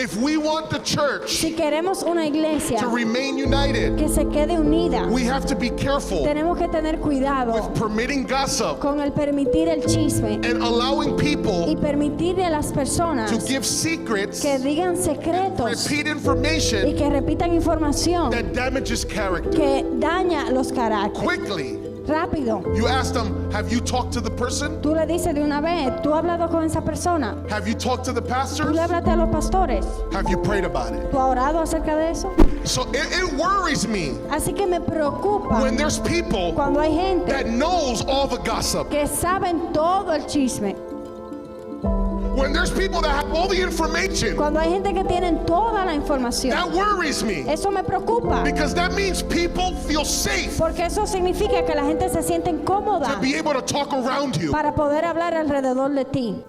If we want the church Si queremos una iglesia to remain united, que se quede unida, we have to be careful tenemos que tener cuidado with permitting gossip con el permitir el chisme and allowing y people permitirle a las personas to give secrets, que digan secretos repeat y information que repitan información that damages character. que daña los caracteres. Quickly, Rápido. you ask them, have you talked to the person? Tú le dices de una vez, tú has hablado con esa persona, Have you talked to the tú pastors? le hablaste a los pastores, Have you prayed about it? tú has orado acerca de eso. So it worries me Así que me preocupa when there's people cuando hay gente that knows all the gossip. que saben todo el chisme, When there's people that have all the information, cuando hay gente que tienen toda la información. that worries me. Eso me preocupa, Because that means people feel safe porque eso significa que la gente se siente to incómoda be able to talk around you. para poder hablar alrededor de ti.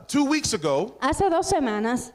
2 weeks ago, Hace 2 semanas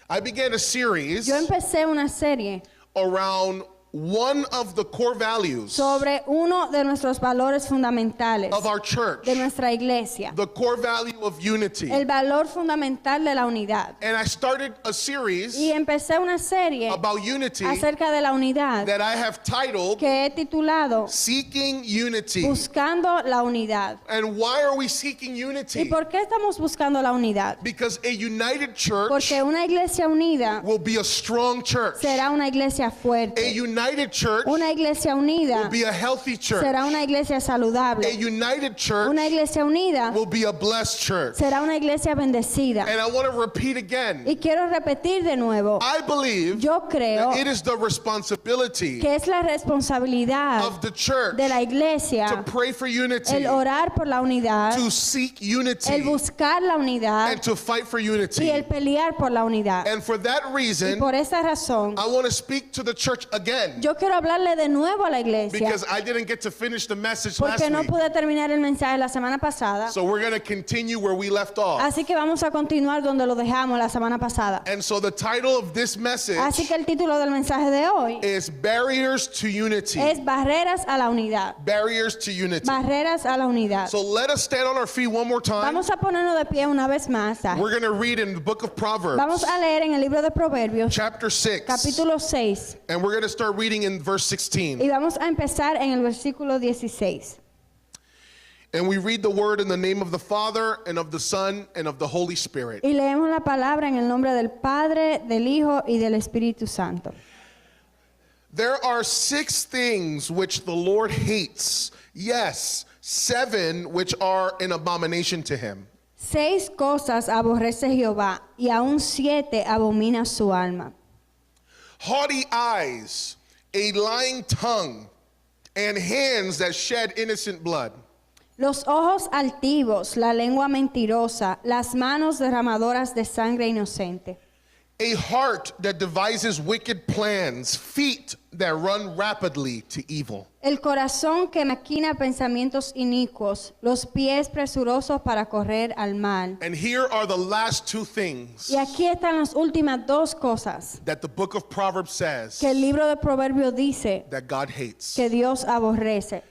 I began a series yo empecé una serie around one of the core values sobre uno de nuestros valores fundamentales of our church, de nuestra iglesia, the core value of unity. el valor fundamental de la unidad. And I started a series Y empecé una serie about unity acerca de la unidad that I have titled que he titulado Seeking Unity. Buscando la unidad. And why are we seeking ¿Y unity? por qué estamos buscando la unidad? Because a united church Porque una iglesia unida will be a strong church. será una iglesia A fuerte. united church Una iglesia will unida be a healthy church. será una iglesia A saludable. united church Una iglesia unida will be a blessed church. será una iglesia bendecida. And I want to repeat again. Y quiero repetir de nuevo, I believe yo creo that it is the responsibility que es la responsabilidad of the church de la iglesia to pray for unity, el orar por la unidad, to seek el unity, buscar la unidad and to fight for y unity. el pelear por la unidad. And for that Y reason, por esa razón, I want to speak to the church again yo quiero hablarle de nuevo a la iglesia because I didn't get to finish the message last porque no week. pude terminar el mensaje la semana pasada. So we're going to continue where we left off. Así que vamos a continuar donde lo dejamos la semana pasada. And so the title of this message Así que el título del mensaje de hoy is Barriers to Unity. es Barreras a la unidad. Barriers to Unity. Barreras a la unidad. So let us stand on our feet one more time. Vamos a ponernos de pie una vez más. We're going to read in the book of Proverbs, Vamos a leer en el libro de Proverbios, chapter 6, capítulo 6, and we're going to start reading in verse 16. y vamos a empezar en el versículo 16. And we read the word in the name of the Father, and of the Son, and of the Holy Spirit. Y leemos la palabra en el nombre del Padre, del Hijo y del Espíritu Santo. There are 6 things which the Lord hates. Yes, 7 which are an abomination to him. 6 cosas aborrece Jehová, y aún 7 abomina su alma. Haughty eyes, a lying tongue, and hands that shed innocent blood. Los ojos altivos, la lengua mentirosa, las manos derramadoras de sangre inocente. A heart that devises wicked plans, feet that run rapidly to evil. El corazón que maquina pensamientos inicuos, los pies presurosos para correr al mal. And here are the last 2 things Y aquí están las últimas 2 cosas that the book of Proverbs says que el libro de Proverbios dice that God hates. que Dios aborrece.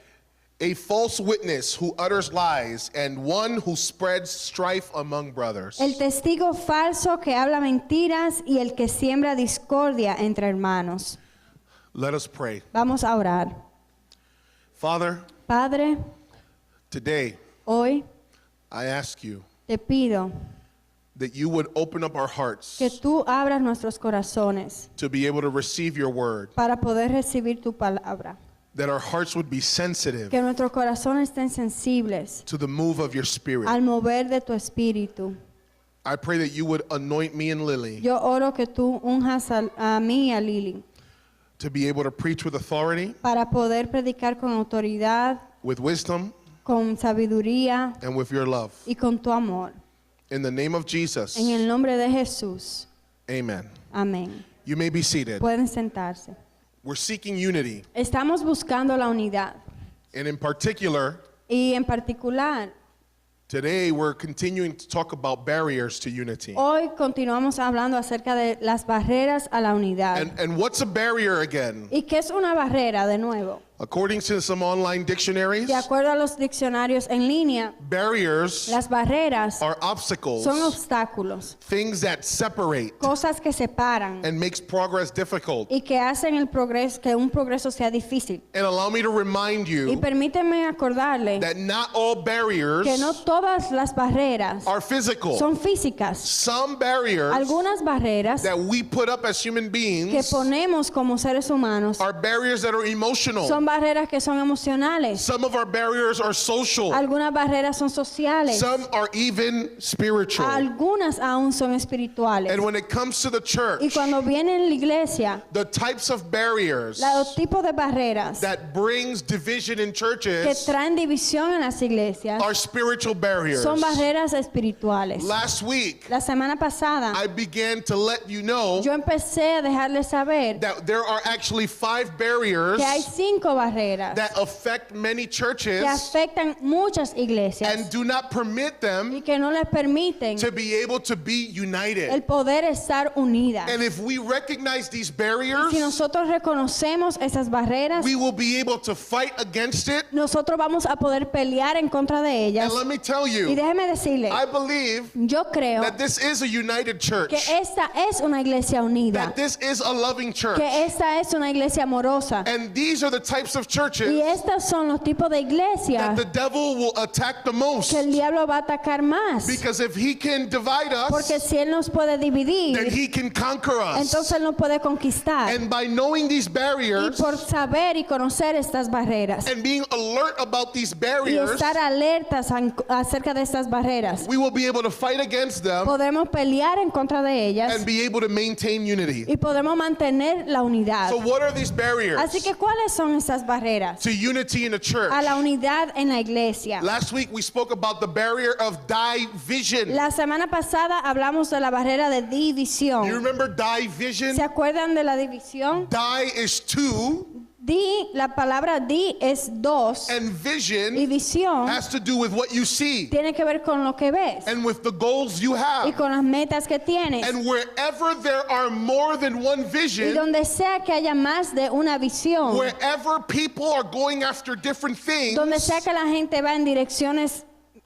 A false witness who utters lies, and one who spreads strife among brothers. El testigo falso que habla mentiras y el que siembra discordia entre hermanos. Let us pray. Vamos a orar. Father, Padre, today hoy I ask you te pido that you would open up our hearts que tú abras nuestros corazones to be able to receive your word, para poder recibir tu palabra. that our hearts would be sensitive Que nuestros corazones estén sensibles to the move of your spirit. al mover de tu espíritu. I pray that you would anoint me and Lily Yo oro que tú unjas a mí y a Lili to be able to preach with authority, para poder predicar con autoridad, with wisdom, con sabiduría and with your love. y con tu amor. In the name of Jesus, En el nombre de Jesús. amen. Amén. You may be seated. Pueden sentarse. We're seeking unity, Estamos buscando la unidad. and in particular, Y en particular, today we're continuing to talk about barriers to unity. hoy continuamos hablando acerca de las barreras a la unidad. And what's a barrier again? ¿Y qué es una barrera de nuevo? According to some online dictionaries, De acuerdo a los diccionarios en línea, barriers las barreras are obstacles, son obstáculos, things that separate cosas que separan and makes progress difficult. y que hacen el progreso, que un progreso sea difícil. And allow me to remind Y you permíteme acordarle that not all barriers que no todas las barreras are physical. son físicas. Some barriers Algunas barreras that we put up as human que beings ponemos como seres humanos are barriers that are emotional. son barreras que son emocionales. Some of our barriers are social. Algunas barreras son sociales. Some are even spiritual. Algunas aún son espirituales. And when it comes to the Y church, cuando viene en la iglesia, the types of barriers los tipos de barreras that brings division in que churches traen división en las iglesias are spiritual barriers. son barreras espirituales. Last week, La semana pasada I began to let you know yo empecé a dejarles saber that there are actually 5 barriers que hay 5 barreras that affect many churches que afectan muchas and iglesias do not permit them y que no les permiten to be able to be el united. poder estar unidas. And if we recognize these Si barriers, nosotros reconocemos esas barreras, we will be able to fight against it. nosotros vamos a poder pelear en contra de ellas. And let me tell Y you, déjeme decirle, I believe yo creo that this is a united church, que esta es una iglesia unida, that this is a loving church. que esta es una iglesia amorosa. And these are the types of Y churches estos son los tipos de that iglesias the devil will attack the most. que el diablo va a atacar más. Because if he can divide Porque us, si él nos puede then dividir, he can conquer us. entonces él nos puede conquistar. And by knowing these Y barriers por saber y conocer estas barreras and being alert about these y barriers, estar alertas acerca de estas barreras, we will be able to fight against them podemos pelear en contra de ellas and be able to maintain unity. y podemos mantener la unidad. So what are these barriers Así que, ¿cuáles son esas barreras to unity in a church? a la unidad en la iglesia? Last week we spoke about the barrier of division. La semana pasada hablamos de la barrera de You división. remember ¿Se division? acuerdan de la división? Die is 2 La palabra di es dos and y vision visión has to do with what you see tiene que ver con lo que ves and with the goals you y have. con las metas que tienes. And wherever there are more than one Y vision, donde sea que haya más de una visión, wherever people are going after different things, donde sea que la gente va en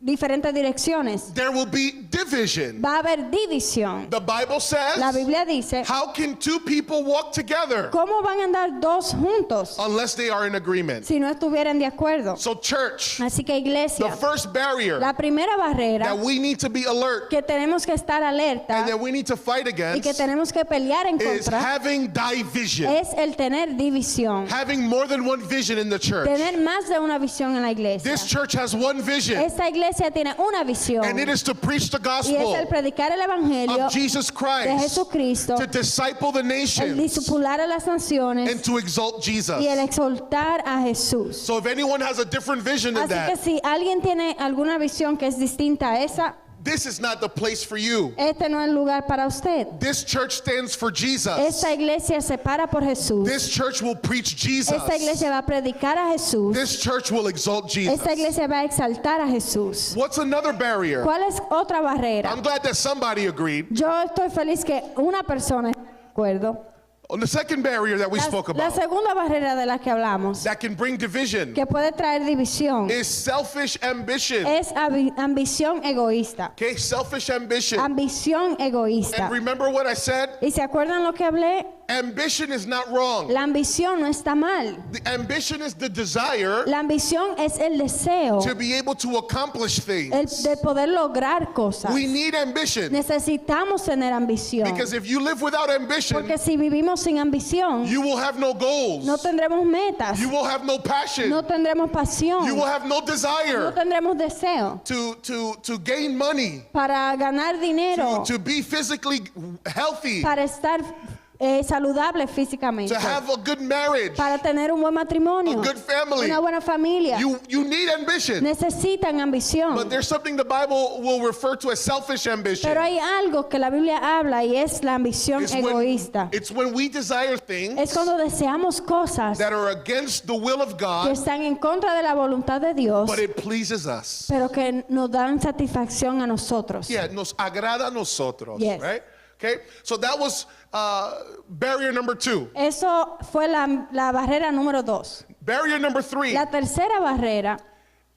diferentes direcciones, there will be division. va a haber división. The Bible says, La Biblia dice, how can 2 people walk together ¿cómo van a andar dos juntos unless they are in agreement? si no estuvieran de acuerdo? So church, Así que the iglesia, first barrier la primera barrera that we need to be alert que tenemos que estar alerta and that we need to fight y que against tenemos que pelear en is contra having division. es el tener división. Having more than one vision in the church. Tener más de una visión en la iglesia. This church has one vision, Esta iglesia tiene una visión and it is to preach the y es gospel el predicar el evangelio of Jesus de Christ, Jesucristo, to disciple the el nations, discipular a las naciones and to exalt Jesus. y el exaltar a Jesús. So if anyone has a different vision than Así que that, si alguien tiene alguna visión que es distinta a esa, this is not the place for you. este no es el lugar para usted. This church stands for Jesus. Esta iglesia se para por Jesús. This church will preach Jesus. Esta iglesia va a predicar a Jesús. This church will exalt Jesus. Esta iglesia va a exaltar a Jesús. What's another barrier? ¿Cuál es otra barrera? I'm glad that somebody agreed. Yo estoy feliz que una persona esté de acuerdo. On the second barrier that we spoke La about segunda barrera de la que hablamos, that can bring division que puede traer división, is selfish ambition. es ambición egoísta. Okay, selfish ambition. Ambición egoísta. And remember what I said? ¿Y se acuerdan lo que hablé? Ambition is not wrong. La ambición no está mal. The ambition is the desire La ambición es el deseo to be able to accomplish things. de poder lograr cosas. We need ambition Necesitamos tener ambición. because if you live without ambition, Porque si vivimos sin ambición, you will have no goals. no tendremos metas, You will have no passion. no tendremos pasión, You will have no no desire tendremos deseo to gain money, para ganar dinero, to be physically healthy, para estar saludable físicamente, to have a good marriage, para tener un buen matrimonio, a good family. una buena familia. You need ambition. Necesitan ambición. But there's something the Bible will refer to as selfish ambition. Pero hay algo que la Biblia habla y es la ambición egoísta. It's when we desire Es things cuando deseamos cosas that are against the will of que God, están en contra de la voluntad de Dios, but it pleases us. pero que nos dan satisfacción a nosotros. Yeah, nos agrada a nosotros, Yes. right? Okay, so that was barrier number 2. Eso fue la barrera número 2. Barrier number 3 La tercera barrera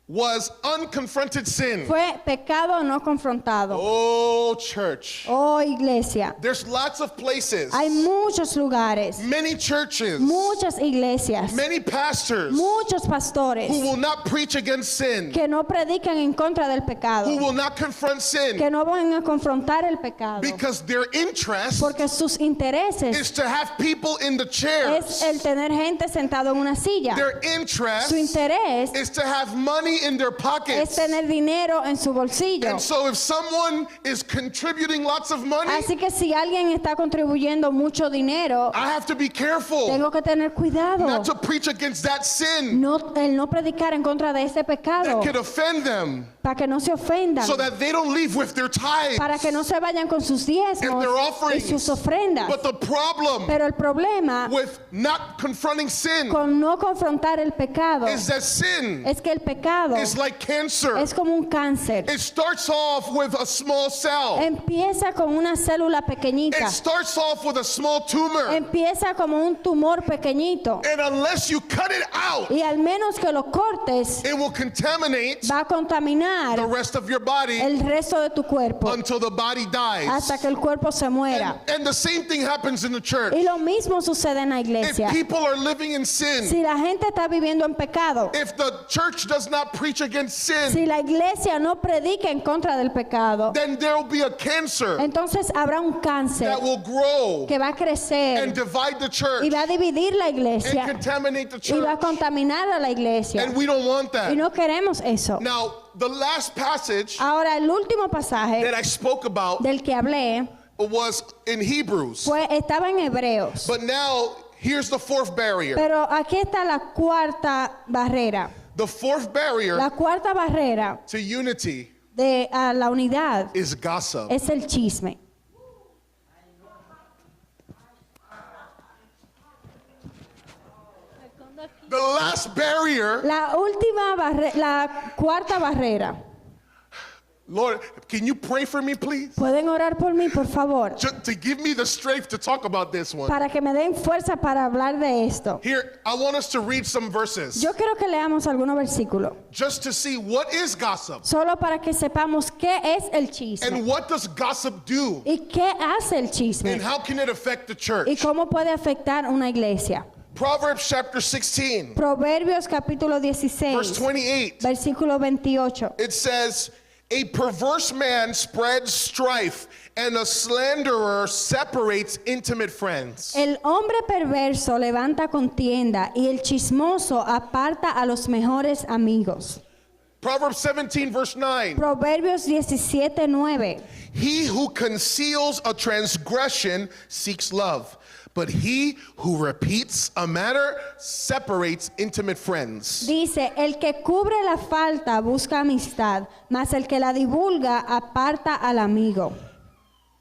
was unconfronted sin. fue pecado no confrontado. Oh, church. Oh, iglesia. There's lots of places, Hay muchos lugares, many churches, muchas iglesias, many pastors muchos pastores who will not preach against sin, que no predican en contra del pecado, who will not confront sin, que no van a confrontar el pecado, because their interest porque sus intereses is to have people in the es chairs. el tener gente sentado en una silla. Their interest Su interés is to have money in their es pockets. tener dinero en su bolsillo. And so if someone is contributing lots of money, Así que si alguien está contribuyendo mucho dinero, I have to be careful tengo que tener cuidado. not to preach against that sin El no predicar en contra de ese pecado, that could offend them, para que no se ofendan, so that they don't leave with their tithes para que no se vayan con sus diezmos and their y offerings. sus ofrendas. But the problem Pero el problema with not confronting sin con no confrontar el pecado is that sin es que el pecado is like cancer. es como un cáncer. It starts off with a small cell. Empieza con una célula It pequeñita. starts off with a small tumor. Empieza como un tumor pequeñito. And unless you cut it out, Y al menos que lo cortes, it will contaminate va a contaminar the rest of your body el resto de tu cuerpo until the body dies. hasta que el cuerpo se muera. And the same thing happens in the church. Y lo mismo sucede en la If iglesia. people are living in sin, Si la gente está viviendo en pecado, if the church does not preach against sin, si la iglesia no predica en contra del pecado, then there will be a cancer entonces habrá un cáncer that will grow que va a crecer and divide the church y va a dividir la and iglesia contaminate the y va a church. contaminar a la iglesia. And we don't want Y that. no queremos eso. Now, the last passage Ahora, el último pasaje that I spoke about del que hablé was in Hebrews. estaba en Hebreos. But now, here's the fourth barrier. Pero aquí está la cuarta barrera. The fourth barrier La cuarta barrera to unity de a la unidad is gossip. es el chisme. The last barrier, La cuarta barrera. Lord, can you pray for me, please? ¿Pueden orar por mí, por favor? Just to give me the strength to talk about this one. Para que me den fuerza para hablar de esto. Here, I want us to read some verses Yo quiero que leamos algunos versículos, just to see what is gossip solo para que sepamos qué es el chisme and what does gossip do y qué hace el chisme and how can it affect the y church. cómo puede afectar una iglesia. Proverbs chapter 16, Proverbios capítulo verse 16, 28. versículo 28. It says, a perverse man spreads strife, and a slanderer separates intimate friends. El hombre perverso levanta contienda y el chismoso aparta a los mejores amigos. Proverbs 17, verse 9. Proverbios 17:9. He who conceals a transgression seeks love, but he who repeats a matter separates intimate friends. Dice, el que cubre la falta busca amistad, mas el que la divulga aparta al amigo.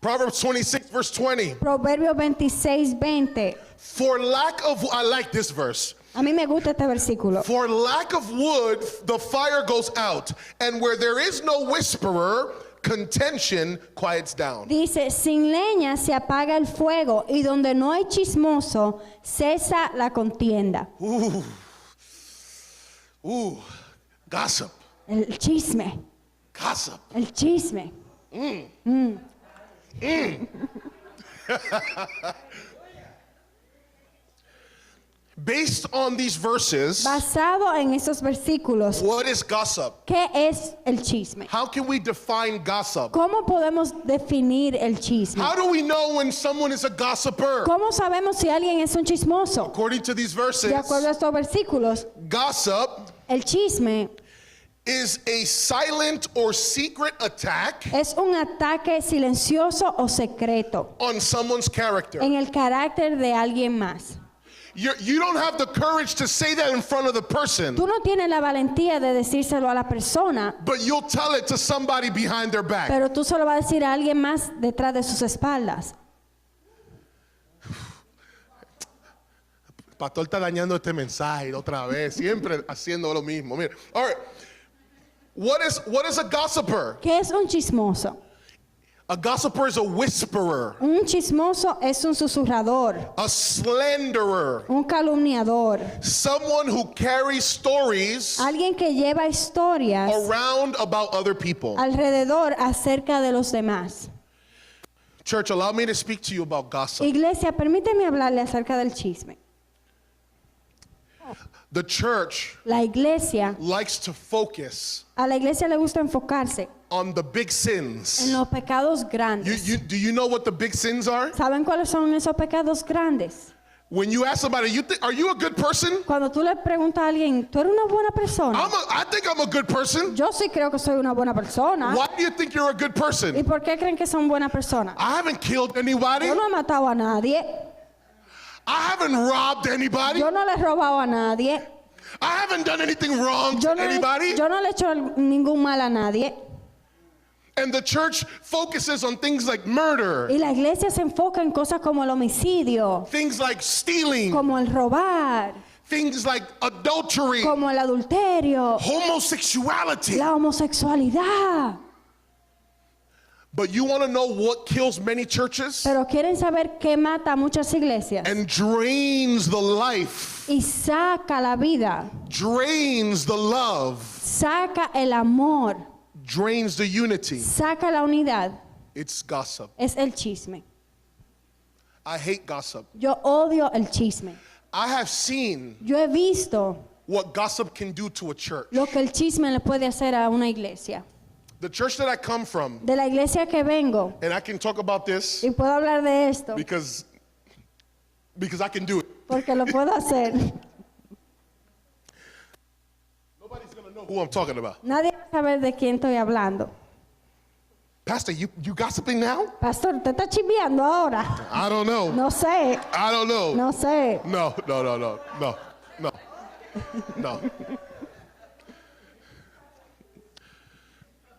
Proverbs 26, verse 20. Proverbios 26:20. For lack of, I like this verse. A mí me gusta este versículo. For lack of wood, the fire goes out, and where there is no whisperer, contention quiets down. Dice, sin leña se apaga el fuego y donde no hay chismoso cesa la contienda. Ooh, gossip, El chisme, gossip. el chisme. Based on these verses, Basado en esos versículos, what is gossip? ¿qué es el chisme? How can we define gossip? ¿Cómo podemos definir el chisme? How do we know when someone is a gossiper? ¿Cómo sabemos si alguien es un chismoso? According to these verses, De acuerdo a estos versículos, gossip el chisme is a silent or secret attack es un ataque silencioso o secreto on someone's character. en el carácter de alguien más. You don't have the courage to say that in front of the person, Tú no tienes la valentía de decírselo a la persona, but you'll tell it to somebody behind their back. pero tú se lo vas a decir a alguien más detrás de sus espaldas. El pastor está dañando este mensaje otra vez, siempre haciendo lo mismo. Mira, all right. What is a gossiper? ¿Qué es un chismoso? A gossiper is a whisperer, Un chismoso es un susurrador, a slanderer, un calumniador, someone who carries stories alguien que lleva historias around about other people. alrededor acerca de los demás. Church, allow me to speak to you about gossip. Iglesia, permíteme hablarle acerca del chisme. The church La iglesia, likes to focus a la iglesia le gusta enfocarse on the big en sins. los pecados grandes. Do you know what the big sins are? ¿Saben cuáles son esos pecados grandes? When you ask somebody, are you a good person? Cuando tú le preguntas a alguien, ¿tú eres una buena persona? I think I'm a good person. Yo sí creo que soy una buena persona. Why do you think you're a good ¿Y person? por qué creen que son buenas personas? I haven't killed anybody. Yo no he matado a nadie. I haven't robbed anybody. Yo no le he robado a nadie. I haven't done anything wrong to Yo no, anybody. yo no le he hecho ningún mal a nadie. And the church focuses on things like murder, Y la iglesia se enfoca en cosas como el homicidio, things like stealing, como el robar, things like adultery, como el adulterio, homosexuality. la homosexualidad. But you want to know what kills many churches Pero quieren saber qué mata a muchas iglesias and drains the life, y saca la vida, drains the love, saca el amor, drains the unity. saca la unidad. It's gossip. Es el chisme. I hate gossip. Yo odio el chisme. I have seen Yo he visto what gossip can do to a church. lo que el chisme le puede hacer a una iglesia. The church that I come from, De la iglesia que vengo, and I can talk about this y puedo hablar de esto because I can do it. porque lo puedo hacer. Nobody's going to know who I'm talking about. Nadie va a saber de quién estoy hablando. Pastor, you gossiping now? Pastor, ¿te está chismeando ahora? I don't know. No sé, I don't know. no sé. No.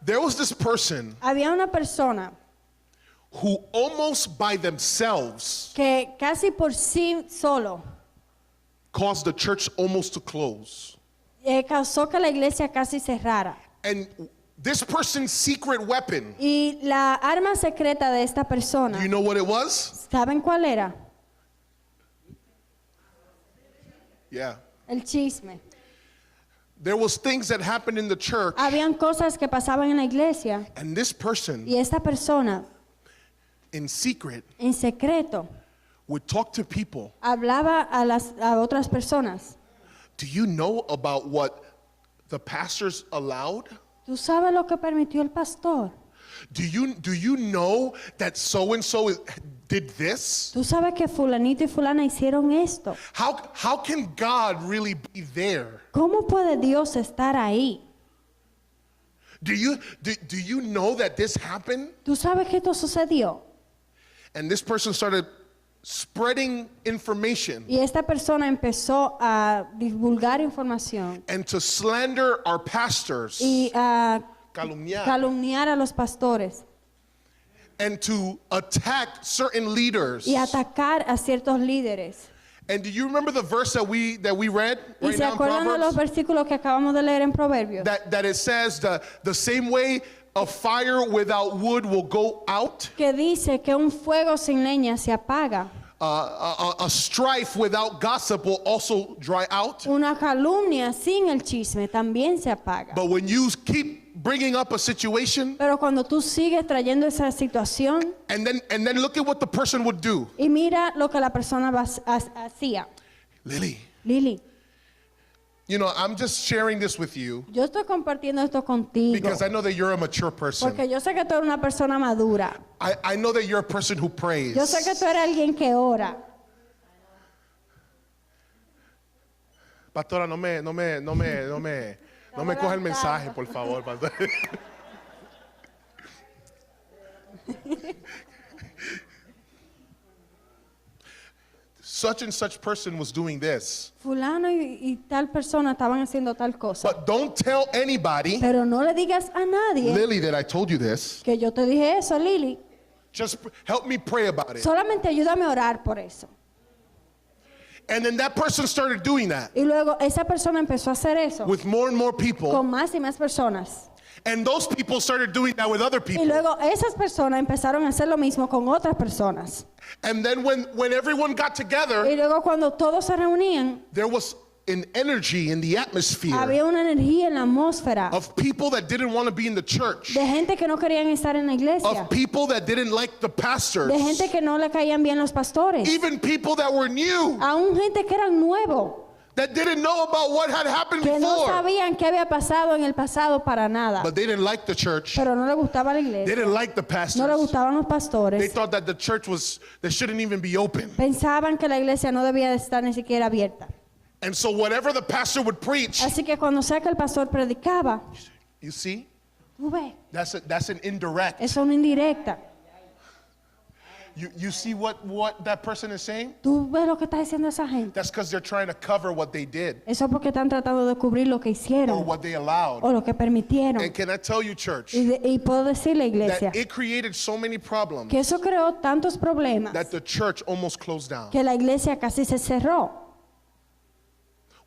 There was this person Había una persona who almost by themselves que casi por sí solo caused the church almost to close. causó que la iglesia casi cerrara. And this person's secret weapon, Y la arma secreta de esta persona, do you know what it was? ¿saben cuál era? Yeah. El chisme. There was things that happened in the church, Habían cosas que pasaban en la iglesia and this person y esta persona in secret en secreto would talk to people. hablaba a otras personas. Do you know about what the pastors allowed? ¿Tú sabes lo que permitió el pastor? Do you know that so and so did this? ¿Tú sabes que fulanito y fulana hicieron esto? How can God really be there? ¿Cómo puede Dios estar ahí? Do you know that this happened? ¿Tú sabes que esto sucedió? And this person started spreading information Y esta persona empezó a divulgar información and to slander our pastors, y a calumniar, calumniar a los pastores and to attack certain leaders. y atacar a ciertos líderes. And do you remember the verse that we read ¿Y right se now in acuerdan de los Proverbs? versículos que acabamos de leer en Proverbios? That it says the same way a fire without wood will go out, Que dice que un fuego sin leña se apaga. a strife without gossip will also dry out. Una calumnia sin el chisme también se apaga. But when you keep bringing up a situation Pero cuando tú sigues trayendo esa situación and then look at what the person would do. y mira lo que la persona hacía. Lili, You know, I'm just sharing this with you yo estoy compartiendo esto contigo because I know that you're a mature person. porque yo sé que tú eres una persona madura. I know that you're a person who prays. Yo sé que tú eres alguien que ora. Pastora, no me coja el mensaje, por favor, pastor. Such and such person was doing this. Fulano y tal persona estaban haciendo tal cosa. But don't tell anybody, Pero no le digas a nadie Lily, that I told you this. que yo te dije eso, Lili. Just help me pray about it. Solamente ayúdame a orar por eso. And then that person started doing that Y luego esa persona empezó a hacer eso with more and more people. con más y más personas. And those people started doing that with other Y people. luego esas personas empezaron a hacer lo mismo con otras personas. And then when everyone got together, Y luego cuando todos se reunían, there was an energy in the atmosphere había una energía en la atmósfera of people that didn't want to be in the church, de gente que no querían estar en la iglesia, of people that didn't like the pastors, de gente que no le caían bien los pastores, even people that were new, aún gente que eran nuevos, that didn't know about what had happened que no before. sabían qué había pasado en el pasado para nada, But they didn't like the church. pero no le gustaba la They iglesia, didn't like the no le pastors. gustaban los They pastores, thought that the church they shouldn't even be open. pensaban que la iglesia no debía de estar ni siquiera abierta. And so whatever the pastor would preach, Así que cuando sea que el pastor predicaba, you see, tú ves, that's an indirect. eso es una indirecta. You see what that person is saying? Tú ves lo que está diciendo esa gente. That's because they're trying to cover what they did Eso es porque están tratando de cubrir lo que or hicieron what they allowed. o lo que permitieron. And can I tell you, church, Y puedo decirle, iglesia, that it created so many problems que eso creó tantos problemas that the church almost closed down. que la iglesia casi se cerró.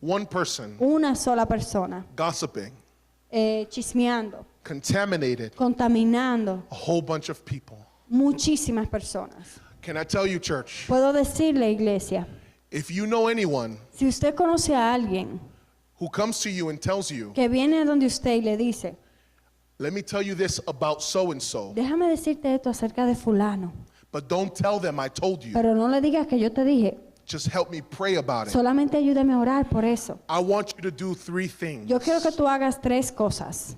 One person Una sola persona gossiping, chismeando, contaminated contaminando a whole bunch of people. muchísimas personas. Can I tell you, church, Puedo decirle, iglesia, if you know anyone si usted conoce a alguien who comes to you and tells you, que viene donde usted y le dice, let me tell you this about so and so, déjame decirte esto acerca de fulano, but don't tell them I told you. pero no le digas que yo te dije, Just help me pray about it. solamente ayúdame a orar por eso. I want you to do 3 things. Yo quiero que tú hagas 3 cosas.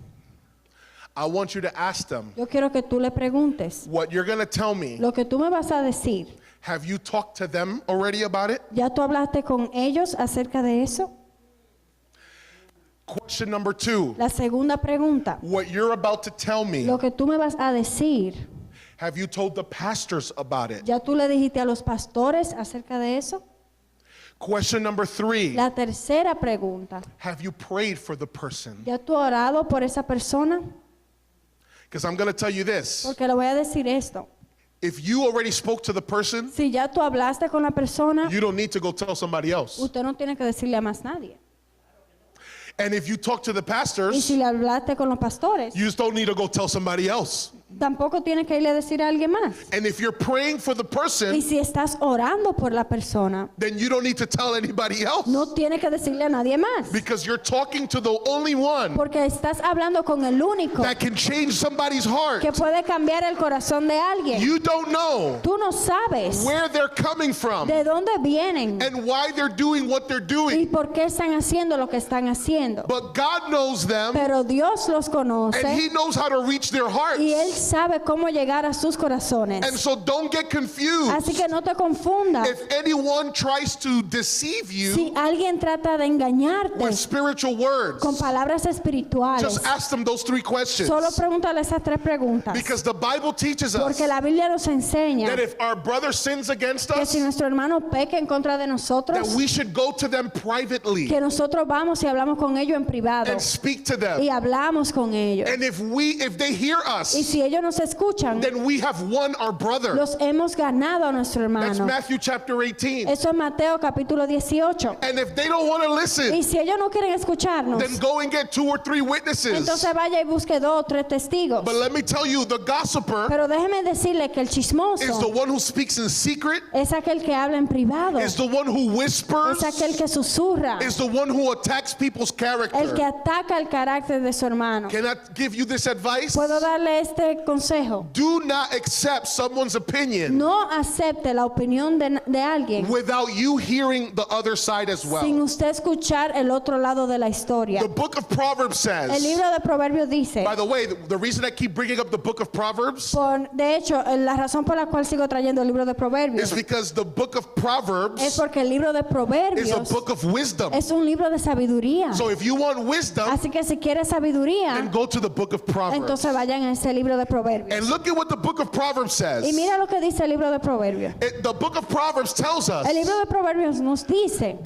I want you to ask them Yo quiero que tú le preguntes, what you're going to tell me. lo que tú me vas a decir, Have you talked to them already about it? ¿ya tú hablaste con ellos acerca de eso? Question number 2. La segunda pregunta, What you're about to tell me, lo que tú me vas a decir, have you told the pastors about it? ¿ya tú le dijiste a los pastores acerca de eso? Question number 3. La tercera pregunta, Have you prayed for the person? ¿ya tú has orado por esa persona? Because I'm going to tell you this. Porque le voy a decir esto, If you already spoke to the person, si ya tú hablaste con la persona, you don't need to go tell somebody else. usted no tiene que decirle a más nadie. And if you talk to the Y pastors, si le hablaste con los pastores, you just don't need to go tell somebody else. tampoco tiene que irle a decir a alguien más. And if you're praying for the Y person, si estás orando por la persona, then you don't need to tell anybody else. no tiene que decirle a nadie más. Because you're talking to the only one Porque estás hablando con el único that can change somebody's heart. que puede cambiar el corazón de alguien. You don't know Tú no sabes where they're coming from de dónde vienen and why they're doing what they're y doing. por qué están haciendo lo que están haciendo. But God knows them, Pero Dios los and conoce He knows how to reach their hearts. y Él sabe cómo llegar a sus corazones. And so don't get confused. Así que no te confundas. If anyone tries to deceive you Si alguien trata de engañarte with spiritual words, con palabras espirituales, just ask them those 3 questions. solo pregúntale esas 3 preguntas. Because the Bible teaches us Porque la Biblia nos enseña that if our brother sins against que us, si nuestro hermano peca en contra de that nosotros, we should go to them privately que nosotros vamos y hablamos con ellos en privado and speak to them. y hablamos con ellos. And if they hear Y us, si ellos nos escuchan, then we have won our brother. los hemos ganado a nuestro That's hermano. Matthew chapter 18. Eso es Mateo capítulo 18. And if they don't want to listen, Y si ellos no quieren escucharnos, then go and get 2 or 3 witnesses. entonces vaya y busque 2 o 3 testigos. But let me tell you, the gossiper Pero déjeme decirle que el is the chismoso one who speaks in secret, es aquel que habla en privado, is the one who whispers, es aquel que susurra, is the one who attacks people's el que character. ataca el carácter de su hermano. Can I give you this advice? ¿Puedo darle este consejo? Do not accept someone's opinion No acepte la opinión de alguien without you hearing the other side as sin well. usted escuchar el otro lado de la historia. The book of Proverbs El says, libro de Proverbios dice, by the way, the reason I keep bringing up the book of Proverbs de hecho, la razón por la cual sigo trayendo el libro de is Proverbios because the book of es Proverbs porque el libro de is a Proverbios book of wisdom. es un libro de sabiduría. So if you want wisdom, Así que si quiere then sabiduría, go to the book of Proverbs. entonces vayan a ese libro de If Proverbios. And look at what the book of Proverbs says. Y mira lo que dice el libro de Proverbios. The book of Proverbs tells us El libro de Proverbios nos dice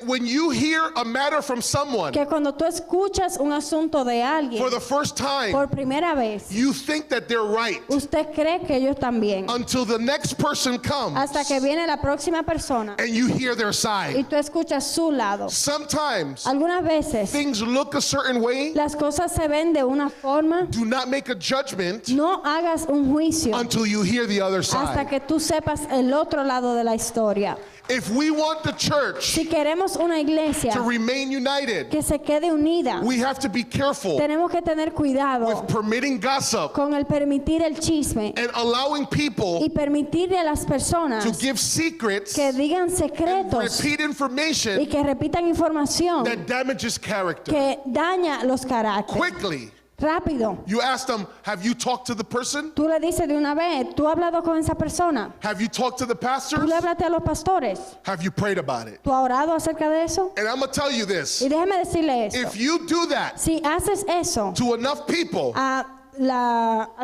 when you hear a matter from someone que cuando tú escuchas un asunto de alguien for the first time, por primera vez, you think that they're right usted cree que ellos también, until the next person comes hasta que viene la próxima persona and you hear their y side. tú escuchas su lado. Sometimes Algunas veces things look a certain way. las cosas se ven de una forma. Do not make a judgment No hagas un juicio until you hear the other hasta side. que tú sepas el otro lado de la historia. If we want the church Si queremos una iglesia to remain united, que se quede unida, we have to be careful tenemos que tener cuidado with permitting gossip con el permitir el chisme and allowing people y permitirle a las personas to give secrets que digan and secretos repeat y information que repitan información that damages character. que daña los caracteres. Quickly, Rápido. you ask them, have you talked to the person? Tú le dices de una vez, ¿tú has hablado con esa persona? Have you talked to the ¿Tú pastors? le hablaste a los pastores? Have you prayed about it? ¿Tú has orado acerca de eso? And I'm going to tell you this. Y déjeme decirle esto. If you do that Si haces eso to enough people, a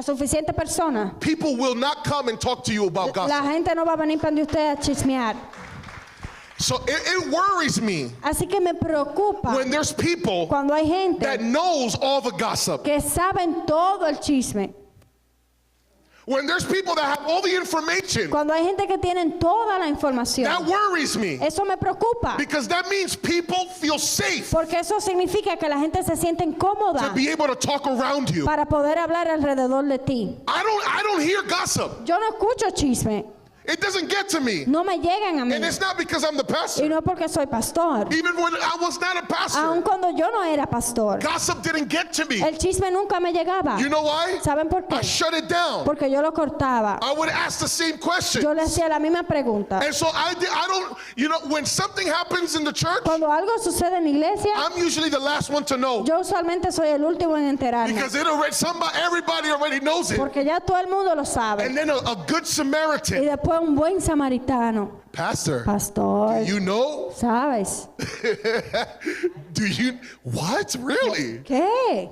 suficiente persona, people will not come and talk to you about la gossip. gente no va a venir para usted a chismear. So it worries me Así que me preocupa when there's people cuando hay that gente knows all the gossip. que saben todo el chisme. When there's people that have all the information, Cuando hay gente que tienen toda la información. that worries me. Eso me preocupa. Because that means people feel safe Porque eso significa que la gente se siente to incómoda be able to talk around you. para poder hablar alrededor de ti. I don't hear gossip. Yo no escucho chisme. It doesn't get to me. No me llegan a mí. And it's not because I'm the Y pastor. no porque soy pastor. Even when I was not a Aun pastor, cuando yo no era pastor. gossip didn't get to me. El chisme nunca me llegaba. You know why? ¿Saben por qué? I shut it down. Porque yo lo cortaba. I would ask the same question. Yo le hacía la misma pregunta. And so I don't, you know, when something happens in the church, Cuando algo sucede en la iglesia, I'm usually the last one to know. yo usualmente soy el último en enterarme. Because everybody already knows it. Porque ya todo el mundo lo sabe. And then a good Y Samaritan, después un buen samaritano. Pastor, Pastor, you know? ¿sabes? What? Really? ¿Qué?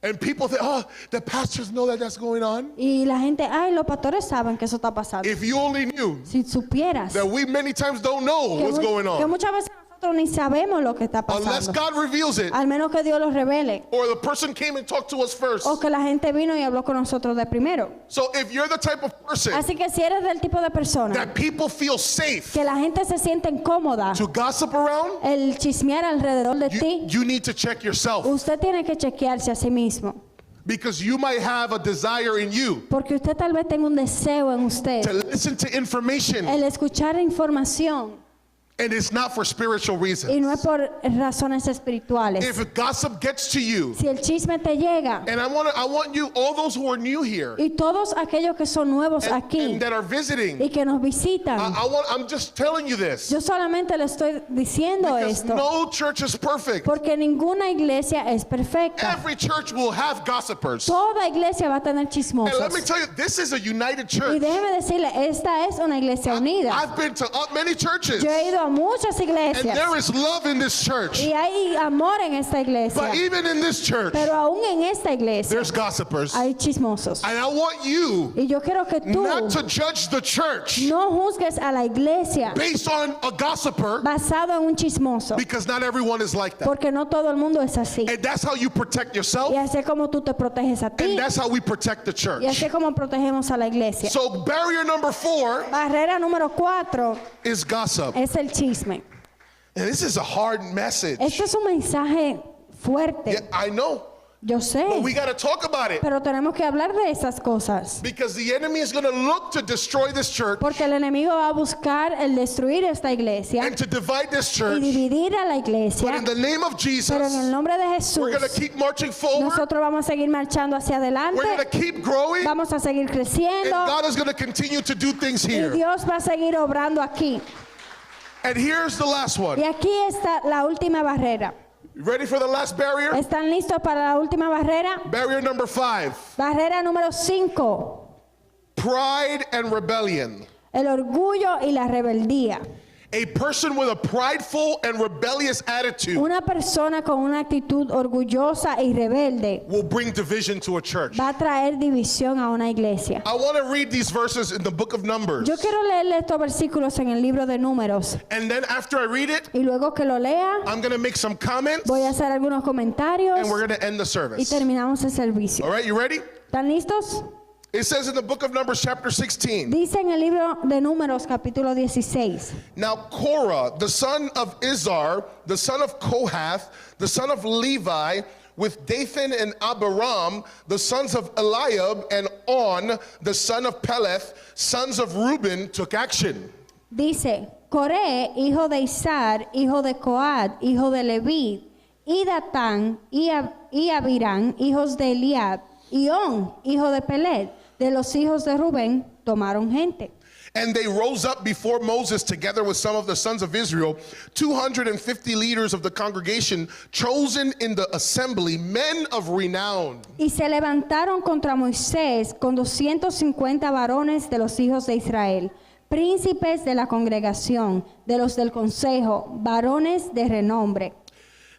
And people think, oh, the pastors know that that's going on. Y la gente, ay, los pastores saben que eso está pasando. If you only knew Si supieras that we many times don't know que, what's going que on. muchas veces nosotros ni sabemos lo que está Unless pasando. God reveals it, Al menos que Dios lo revele. or the person came and talked to us first. O que la gente vino y habló con nosotros de primero. So if you're the type of person Así que si eres del tipo de persona that people feel safe que la gente se siente incómoda to gossip around, el chismear alrededor de ti, you need to check yourself. usted tiene que chequearse a sí mismo. Because you might have a desire in you Porque usted tal vez tenga un deseo en usted, to listen to information, el escuchar información, and it's not for spiritual y reasons. no es por razones espirituales. If gossip gets to you, Si el chisme te llega, and I want you, all those who are new here y todos aquellos que son nuevos and aquí that are visiting, y que nos visitan, I'm just telling you this. yo solamente le estoy diciendo Because esto, no church is perfect. porque ninguna iglesia es perfecta. Every church will have gossipers. Toda iglesia va a tener And let me chismosos. tell you, this is a united Y church. déjeme decirle, esta es una iglesia unida. I've been to many churches, Yo he ido a muchas and iglesias there is love in this church. y hay amor en esta iglesia, But even in this church, pero aún en esta iglesia there's gossipers. hay chismosos. And I want you Y yo quiero que tú not to judge the church no juzgues a la iglesia based on a gossiper, basado en un chismoso, because not everyone is like that. porque no todo el mundo es así. And that's how you protect yourself, Y así es como tú te proteges a ti, and that's how we protect the church. y así es como protegemos a la iglesia. So barrier number 4 Barrera número 4 is gossip. es el chisme. And this is a hard message. Este es un mensaje fuerte, Yeah, I know. yo sé, But we got to talk about it. pero tenemos que hablar de esas cosas. Because the enemy is going to look to destroy this church Porque el enemigo va a buscar el destruir esta iglesia and to divide this y church. dividir a la But iglesia, in the name of Jesus, pero en el nombre de Jesús, we're going to keep marching forward. nosotros vamos a seguir marchando hacia We're adelante, going to keep growing. vamos a seguir And creciendo God is going to continue to do things y here. Dios va a seguir obrando aquí. And here's the last Y one. aquí está la última barrera. Ready for the last barrier? ¿Están listos para la última barrera? Barrier number 5. Barrera número 5, Pride and rebellion. el orgullo y la rebeldía. A person with a prideful and rebellious attitude Una persona con una actitud orgullosa y rebelde will bring division to a church. va a traer división a una iglesia. I want to read these verses in the book of Numbers. Yo quiero leerle estos versículos en el libro de Números And then after I read it, y luego que lo lea I'm going to make some comments voy a hacer algunos comentarios and we're going to end the y service. terminamos el servicio. All right, you ready? ¿Están listos? It says in the book of Numbers chapter 16. Dice en el libro de Números capítulo 16. Now Korah, the son of Izhar, the son of Kohath, the son of Levi, with Dathan and Abiram, the sons of Eliab, and On, the son of Peleth, sons of Reuben, took action. Dice, Coré, hijo de Izar, hijo de Coat, hijo de Leví, y Datán y Abirán, hijos de Eliab, y On, hijo de Pelet, de los hijos de Rubén, tomaron gente. And they rose up before Moses together with some of the sons of Israel, 250 leaders of the congregation, chosen in the assembly, men of renown. Y se levantaron contra Moisés con 250 varones de los hijos de Israel, príncipes de la congregación, de los del consejo, varones de renombre.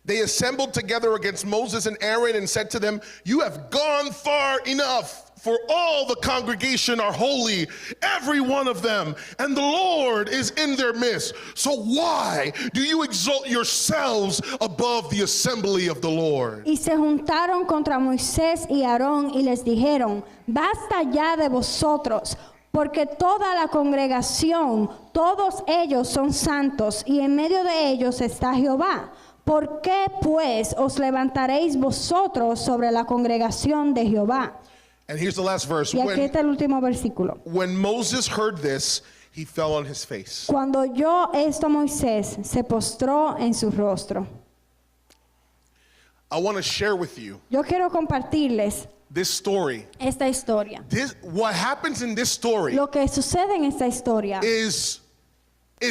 They assembled together against Moses and Aaron and said to them, "You have gone far enough. For all the congregation are holy, every one of them, and the Lord is in their midst. So why do you exalt yourselves above the assembly of the Lord?" Y se juntaron contra Moisés y Aarón y les dijeron, basta ya de vosotros, porque toda la congregación, todos ellos son santos, y en medio de ellos está Jehová. ¿Por qué pues os levantaréis vosotros sobre la congregación de Jehová? And here's the last verse. Y aquí está el último versículo. When Moses heard this, he fell on his face. Cuando oyó esto Moisés, se postró en su rostro. I want to share with you Yo quiero compartirles this story. esta historia. What happens in this story Lo que sucede en esta historia is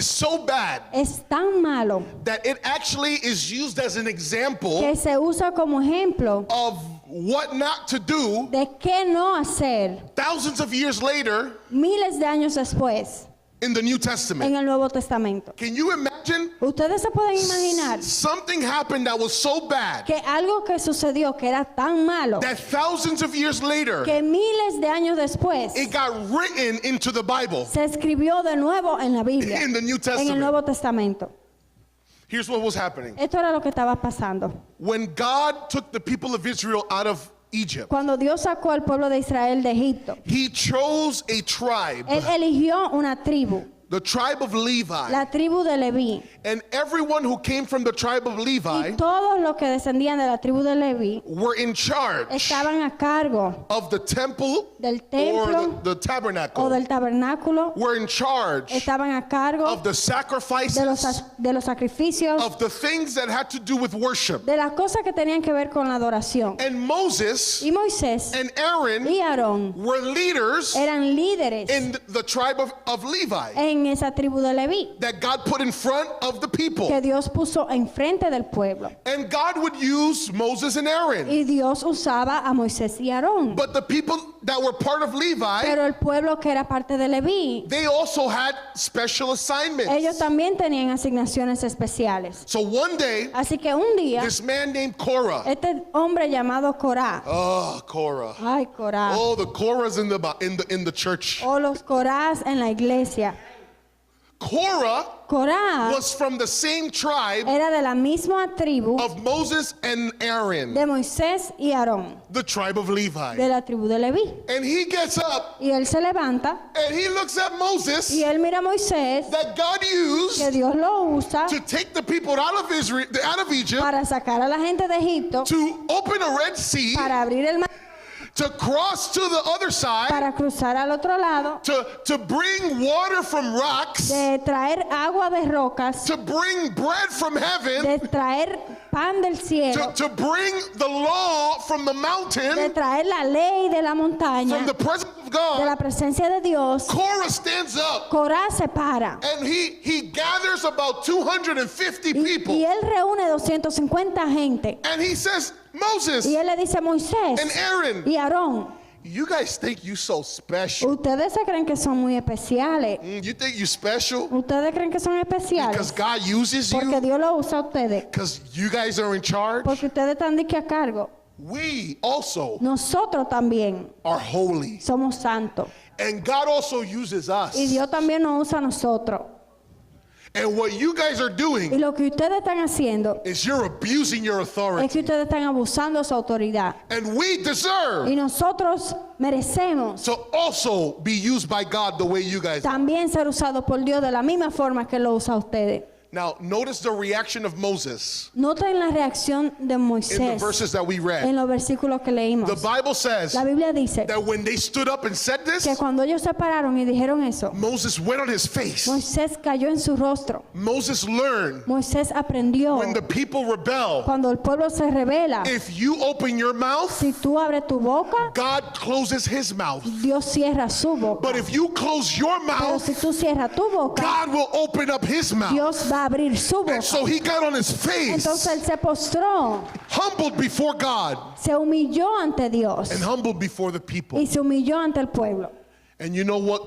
so bad es tan malo that it actually is used as an example que se usa como ejemplo of what not to do de qué no hacer thousands of years later miles de años después in the New en Testament. el Nuevo Testamento. Can you imagine? Ustedes se pueden imaginar Something happened that was so bad que algo que sucedió que era tan malo that thousands of years later que miles de años después it got written into the Bible, se escribió de nuevo en la Biblia, in the New en el Testament. Nuevo Testamento. Here's what was happening. Esto era lo que estaba pasando. When God took the people of Israel out of Egypt, Cuando Dios sacó al pueblo de Israel de Egipto, he chose a tribe, Él eligió una tribu, the tribe of Levi. la tribu de Leví. And everyone who came from the tribe of Y Levi todos los que descendían de la tribu de Leví were in charge estaban a cargo of the temple del or templo the o tabernacle, del tabernáculo, were in charge estaban a cargo of the de sacrifices, los sacrificios, of the things that had to do with worship. de las cosas que tenían que ver con la adoración. And Moses Y Moisés and Aaron y Aarón were leaders eran líderes in the tribe of Levi en esa tribu de Leví that God put in front of the people. que Dios puso enfrente del pueblo. And God would use Moses and Aaron. Y Dios usaba a Moisés y Aarón. But the people that were part of Levi, Pero el pueblo que era parte de Leví, they also had special assignments. ellos también tenían asignaciones especiales. So one day, Así que un día, this man named Korah, este hombre llamado Corá, oh, Korah. ay Corá, Oh, the Korahs in the church. o los Corás en la iglesia. Korah Corá was from the same tribe era de la misma tribu of Moses and Aaron, de Moisés y Aarón, the tribe of Levi. de la tribu de Leví. And he gets up Y él se levanta and he looks at Moses y él mira a Moisés, that God used que Dios lo usa to take the people out of Israel, out of Egypt, para sacar a la gente de Egipto, to open a Red Sea, para abrir el mar, to cross to the other side, para cruzar al otro lado, to bring water from rocks, de traer agua de rocas, to bring bread from heaven, de traer pan del cielo, to bring the law from the de mountain, traer la ley de la montaña, from the presence of de la God. presencia de Dios. Korah stands up Corá se para and he gathers about 250 y people él reúne 250 gente and he says, Moses y él le dice a Moisés and Aaron, y Aarón, You guys think you so special. Ustedes se creen que son muy especiales. You think you special Ustedes creen que son because especiales. God uses Porque you? Dios lo usa a ustedes. Because you guys are in charge? Porque ustedes están de que a cargo. We also Nosotros también are holy. somos santos. And God also uses us. Y Dios también nos usa a nosotros. And what you guys are Y doing lo que ustedes están haciendo is you're abusing your es authority. que ustedes están abusando de su autoridad. And we deserve Y nosotros merecemos to also be used by God the way you guys are. también ser usados por Dios de la misma forma que lo usa a ustedes. Now, notice the reaction of Moses Noten la reacción de in the Moisés verses that we en read. los versículos que leímos. The Bible says La Biblia dice that when they stood up and said que this, cuando ellos se pararon y dijeron eso, Moses went on his face. Moisés cayó en su rostro. Moses learned Moisés aprendió when the people rebel, cuando el pueblo se revela. if you open your mouth, Si tú abres tu boca, God closes his mouth. Dios cierra su boca. But if you close your Pero mouth, si tú cierras tu boca, God will open up his mouth. Dios va a abrir su boca. And so he got on his Entonces él face, se postró, humbled before God se humilló ante Dios and humbled before the people. y se humilló ante el pueblo. And you know what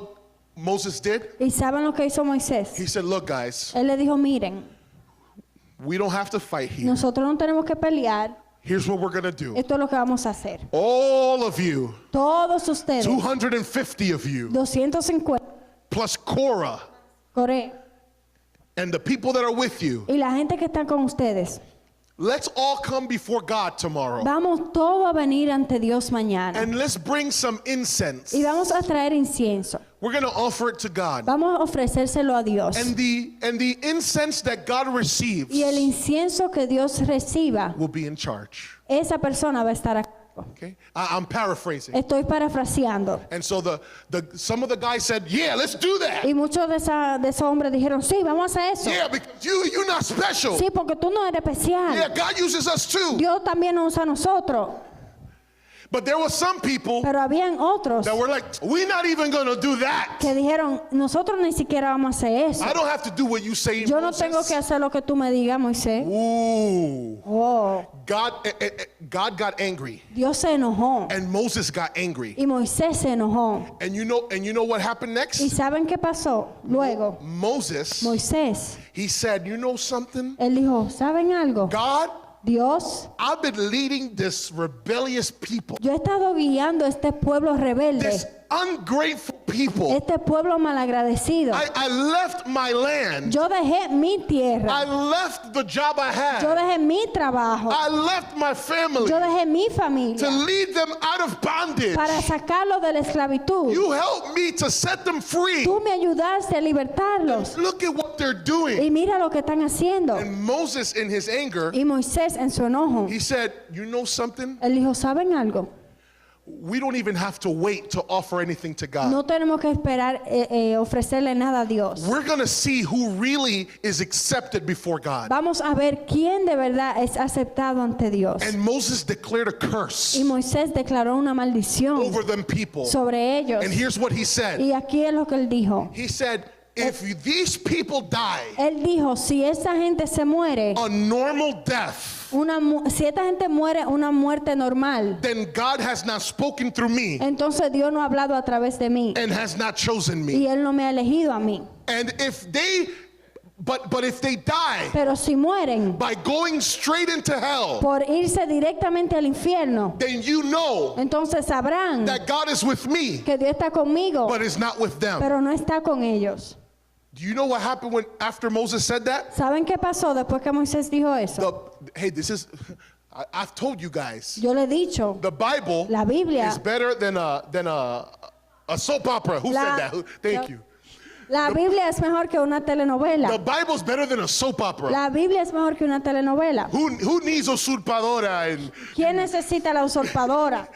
Moses did? ¿Y saben lo que hizo Moisés? He said, look, guys, Él le dijo, miren, we don't have to fight here. nosotros no tenemos que pelear, Here's what we're going to do. esto es lo que vamos a hacer. All of you, Todos ustedes, 250 of you, 250, plus Korah, Coré, and the people that are with you, y la gente que está con ustedes, let's all come before God tomorrow. vamos todos a venir ante Dios mañana. And let's bring some incense. Y vamos a traer incienso. We're going to offer it to God. Vamos a ofrecérselo a Dios. And the incense that God receives Y el incienso que Dios reciba, will be in charge. esa persona va a estar a cargo. Okay? I'm paraphrasing. Estoy parafraseando. And so some of the guys said, yeah, let's do that. Y muchos de esos hombres dijeron, sí, vamos a hacer eso. Yeah, because you're not special. Sí, porque tú no eres especial. Yeah, God uses us too. Dios también nos usa a nosotros. But there were some people Pero habían otros that were like, we're not even going to do that. que dijeron, nosotros ni siquiera vamos a hacer eso. I don't have to do what you say, Yo no tengo que Moses. hacer lo que tú me digas, Moisés. Ooh. Oh, God got angry, Dios se enojó. and Moses got angry. Y Moisés se enojó. And you know what happened ¿Y next? saben qué pasó? Luego, Moses, Moisés, he said, you know something? él dijo, ¿saben algo? God, Dios, I've been leading this rebellious people, yo he estado guiando a este pueblo rebelde, this ungrateful people. este pueblo malagradecido. I left my land. Yo dejé mi tierra, I left the job I yo had. dejé mi trabajo, I left my family yo dejé mi to familia lead them out of bondage. para sacarlos de la esclavitud. You helped me to set them free. Tú me ayudaste a libertarlos. Look at what they're Y doing. mira lo que están haciendo. And Moses, in his anger, Y Moisés en su enojo, he said, you know something? él dijo, ¿saben algo? We don't even have to wait to offer anything to God. No tenemos que esperar ofrecerle nada a Dios. We're going to see who really is accepted before God. Vamos a ver quién de verdad es aceptado ante Dios. And Moses declared a curse Y Moisés declaró una maldición over them people. sobre ellos. And here's what he said. Y aquí es lo que él dijo. He said, if these people die Él dijo, si esa gente se muere, a normal death, si esta gente muere una muerte normal, then God has not spoken through me entonces Dios no ha hablado a través de mí. and has not chosen me. Y Él no me ha elegido a mí. And if they, but if they die Pero si mueren by going straight into hell, por irse directamente al infierno, then you know entonces sabrán that God is with me, que Dios está conmigo, but is not with them. pero no está con ellos. Do you know what happened after Moses said that? ¿Saben qué pasó después que Moisés dijo eso? Hey, I've told you guys, Yo le he dicho, the Bible La Biblia- is better than a soap opera. Who La- said that? Thank you. la Biblia es mejor que una The telenovela. Bible's better than a soap opera. La Biblia es mejor que una telenovela. Who needs usurpadora ¿Quién necesita la usurpadora?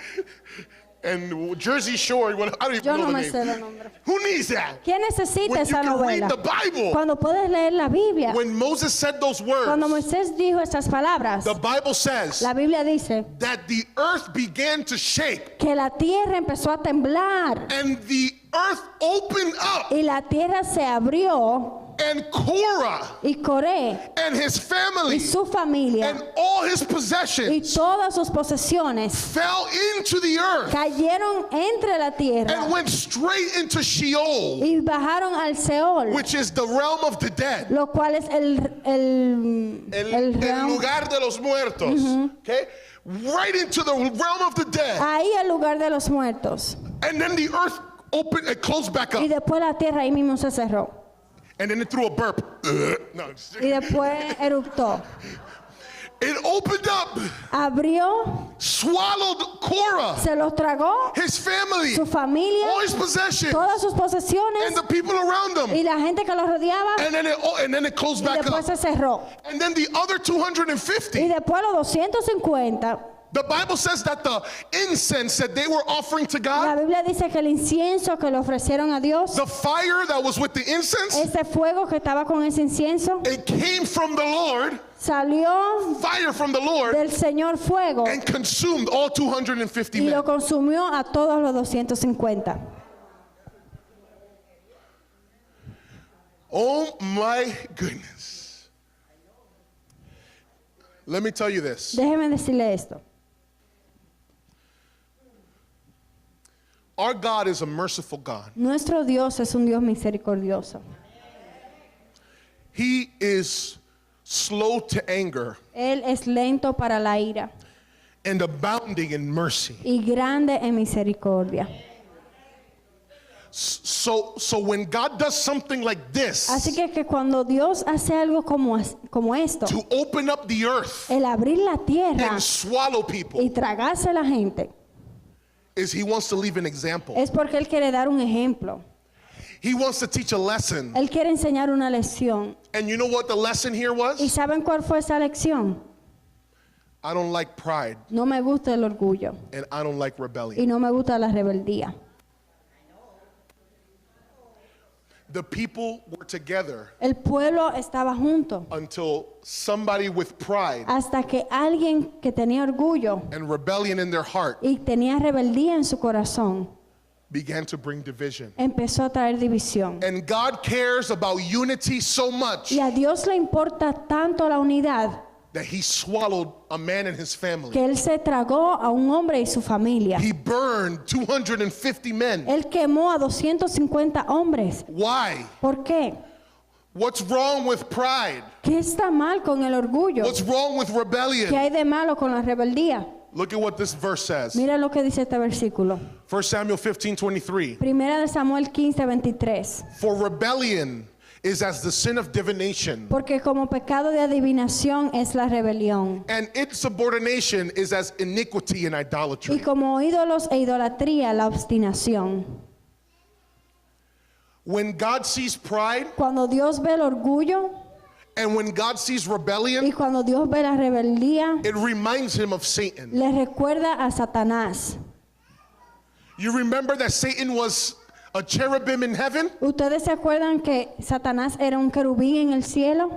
and Jersey Shore? I don't even Yo know no the me name. sé los nombres. Who needs that? ¿Quién necesita When you esa can read novela? the Bible. Cuando puedes leer la Biblia. When Moses said those Cuando words, Moisés dijo estas palabras, the Bible says la Biblia dice that the earth began to shake que la tierra empezó a temblar and the earth opened up y la tierra se abrió And Korah y Coré and his family y su familia and all his y possessions todas sus posesiones fell into the earth cayeron entre la tierra and went straight into Sheol, y bajaron al Seol, which is the realm of the dead. lo cual es El realm, lugar de los muertos. Okay? Right into the realm of the dead. ahí el lugar de los muertos. And then the earth opened and closed back Y up. después la tierra ahí mismo se cerró. And then it threw a burp. No, Y después eruptó. it opened up, Abrió, swallowed Korah, se los tragó, his family, su familia, all his possessions, todas sus and posesiones the people around y them. la gente que los rodeaba. And then it closed Y back después up. se cerró. And then the other Y 250, después los 250. the Bible says that the incense that they were offering to La God, Biblia dice que el incienso que le ofrecieron a Dios, the fire that was with the incense, ese fuego que estaba con ese incienso, it came from the Lord, salió fire from the Lord, del Señor fuego and consumed all 250 y lo men. consumió a todos los 250. Oh my goodness. Let me tell you this. Déjeme decirle esto. Our God is a merciful God. Nuestro Dios es un Dios misericordioso. He is slow to anger Él es lento para la ira and abounding in mercy. y grande en misericordia. So when God does something like this, Así que cuando Dios hace algo como esto, to open up the earth el abrir la tierra and swallow people, y tragarse a la gente, is He wants to leave an example. es porque Él quiere dar un ejemplo. He wants to teach a lesson. Él quiere enseñar una lección. And you know what the lesson here ¿Y was? saben cuál fue esa lección? I don't like pride No me gusta el orgullo and I don't like y rebellion. no me gusta la rebeldía. The people were together El pueblo estaba junto until somebody with pride hasta que alguien que tenía orgullo and rebellion in their heart y tenía rebeldía en su corazón began to bring division. empezó a traer división. And God cares about unity so much Y a Dios le importa tanto la unidad that He swallowed a man and his family. que Él se tragó a un hombre y su familia. He burned 250 men. Él quemó a 250 hombres. Why? ¿Por qué? What's wrong with pride? ¿Qué está mal con el orgullo? What's wrong with ¿Qué rebellion? hay de malo con la rebeldía? Look at what this verse says. Mira lo que dice este versículo. 1 Samuel 15:23. Primera de Samuel 15:23. For rebellion is as the sin of divination, Porque como pecado de adivinación es la rebelión. and its subordination is as iniquity and Y idolatry. como ídolos e idolatría la obstinación. When God sees pride Cuando Dios ve el orgullo and when God sees y rebellion, cuando Dios ve la rebeldía, it reminds him of Satan. le recuerda a Satanás. You remember that Satan was a cherubim in heaven? ¿Ustedes se acuerdan que Satanás era un querubín en el cielo?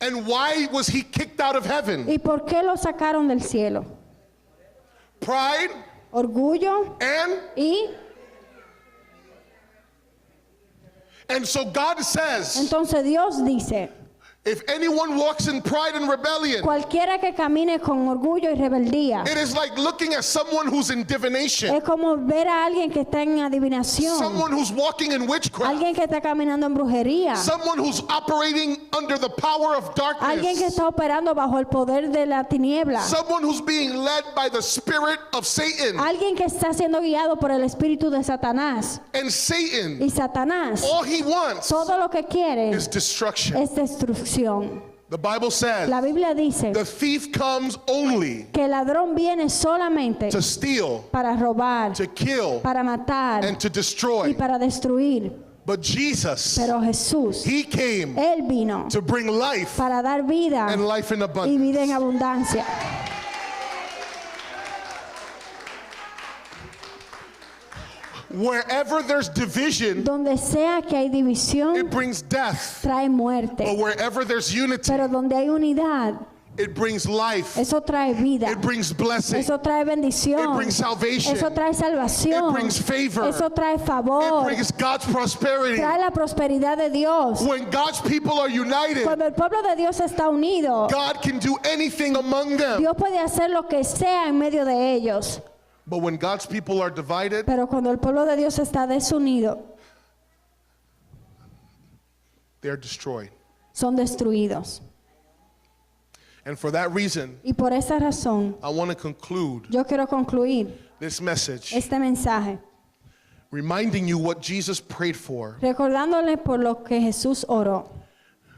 And why was he kicked out of heaven? ¿Y por qué lo sacaron del cielo? Pride Orgullo and so God says, entonces Dios dice, if anyone walks in pride and rebellion, cualquiera que camine con orgullo y rebeldía, it is like looking at someone who's in divination, es como ver a alguien que está en adivinación, someone who's walking in witchcraft, alguien que está caminando en brujería, someone who's operating under the power of alguien que darkness, está operando bajo el poder de la tiniebla, someone who's being led by the spirit of Satan. alguien que está siendo guiado por el espíritu de Satanás. And Satan, Y Satanás, all he wants todo lo que quiere is destruction. es destrucción. The Bible says La Biblia dice the thief comes only que el ladrón viene solamente to steal, para robar, to kill, para matar and to y destroy. para destruir. But Jesus, Pero Jesús, he came Él vino to bring life para dar vida and life in y vida en abundance. abundancia. Wherever there's division, Donde sea que hay división, it brings death. trae muerte. But wherever there's unity, Pero donde hay unidad, It brings life. Eso trae vida. It brings blessing. Eso trae It bendición. brings salvation. Eso trae salvación. It brings favor. Eso trae It favor. brings God's prosperity. Trae la prosperidad de Dios. When God's people are united, Cuando el pueblo de Dios está unido, God can do anything among them. Dios puede hacer lo que sea en medio de ellos. But when God's people are divided, Pero cuando el pueblo de Dios está desunido, they're destroyed. son destruidos. And for that reason, Y por esa razón, I want to conclude yo quiero concluir this message este mensaje reminding you what Jesus prayed for. recordándole por lo que Jesús oró.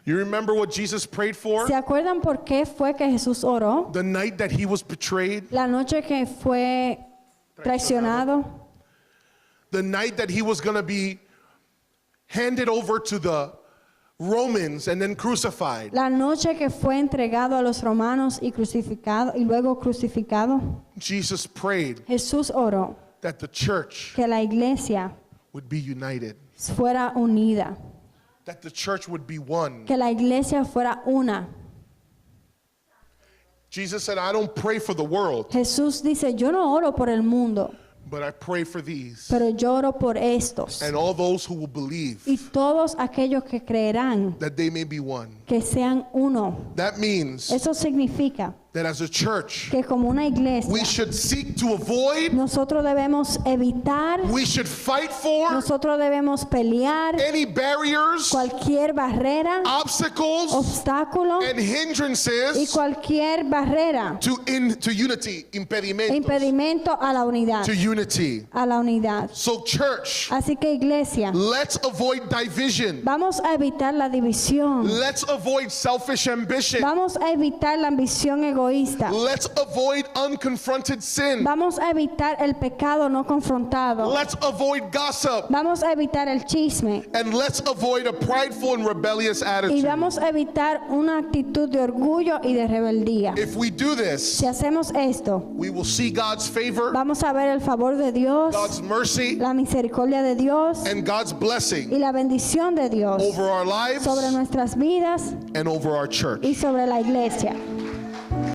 You remember what Jesus prayed for? ¿Se acuerdan por qué fue que Jesús oró? The night that he was betrayed, La noche que fue traicionado, the night that he was going to be handed over to the Romans and then crucified. la noche que fue entregado a los romanos y crucificado y luego crucificado. Jesus prayed Jesús oró that the church que la iglesia would be united, fuera unida, that the church would be one. que la iglesia fuera una. Jesus said, I don't pray for the world, Jesús dice, yo no oro por el mundo, but I pray for these pero yo oro por estos and all those who will believe y todos aquellos que creerán that they may be one. que sean uno. That means Eso significa that as a church, que como una iglesia we should seek to avoid, nosotros debemos evitar, we should fight for nosotros debemos pelear any barriers, cualquier barrera, obstacles, obstáculo and y hindrances cualquier barrera, to unity, impedimentos, impedimento a la unidad, to unity. a la unidad. So church, Así que iglesia, let's avoid division. vamos a evitar la división, Let's avoid selfish ambition. vamos a evitar la ambición egoísta, Let's avoid unconfronted sin. vamos a evitar el pecado no confrontado, Let's avoid gossip. vamos a evitar el chisme And let's avoid a prideful and rebellious y attitude. vamos a evitar una actitud de orgullo y de rebeldía. If we do this, Si hacemos esto, we will see God's favor, vamos a ver el favor de Dios, God's mercy, la misericordia de Dios and God's blessing y la bendición de Dios over our lives sobre nuestras vidas and over our church. y sobre la iglesia.